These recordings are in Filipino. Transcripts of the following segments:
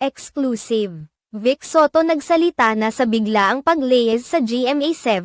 Exclusive. Vic Soto nagsalita na sa biglaang pag-layez sa GMA7.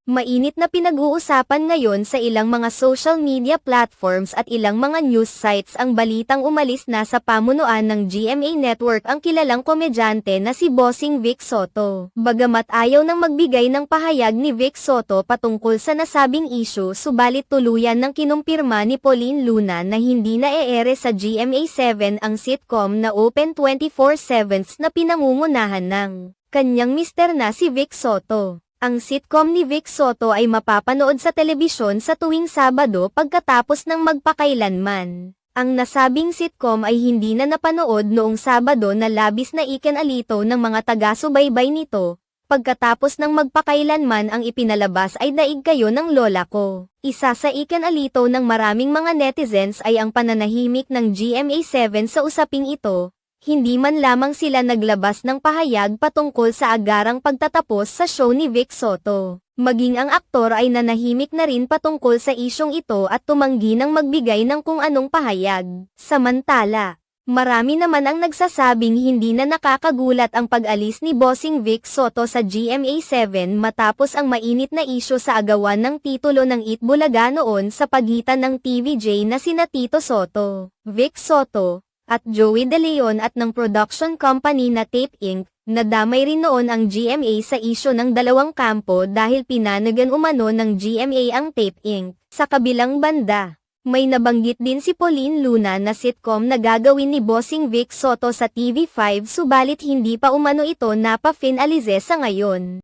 Mainit na pinag-uusapan ngayon sa ilang mga social media platforms at ilang mga news sites ang balitang umalis na sa pamunuan ng GMA Network ang kilalang komedyante na si Bossing Vic Soto. Bagamat ayaw nang magbigay ng pahayag ni Vic Soto patungkol sa nasabing issue, subalit tuluyan ng kinumpirma ni Pauline Luna na hindi na e-ere sa GMA7 ang sitcom na Open 24/7 na pinangungunahan ng kanyang mister na si Vic Soto. Ang sitcom ni Vic Soto ay mapapanood sa telebisyon sa tuwing Sabado pagkatapos ng magpakailanman. Ang nasabing sitcom ay hindi na napanood noong Sabado na labis na ikinalito ng mga taga-subaybay nito. Pagkatapos ng magpakailanman ang ipinalabas ay Daig Kayo ng Lola Ko. Isa sa ikinalito ng maraming mga netizens ay ang pananahimik ng GMA7 sa usaping ito. Hindi man lamang sila naglabas ng pahayag patungkol sa agarang pagtatapos sa show ni Vic Soto. Maging ang aktor ay nanahimik na rin patungkol sa isyong ito at tumanggi ng magbigay ng kung anong pahayag. Samantala, marami naman ang nagsasabing hindi na nakakagulat ang pag-alis ni Bossing Vic Soto sa GMA7 matapos ang mainit na isyu sa agawan ng titulo ng Eat Bulaga noon sa pagitan ng TVJ na sina Tito Soto, Vic Soto, at Joey De Leon at ng production company na Tape Inc. Nadamay rin noon ang GMA sa isyu ng dalawang kampo dahil pinanagan umano ng GMA ang Tape Inc. Sa kabilang banda, may nabanggit din si Pauline Luna na sitcom na gagawin ni Bossing Vic Soto sa TV5 subalit hindi pa umano ito napa-finalize sa ngayon.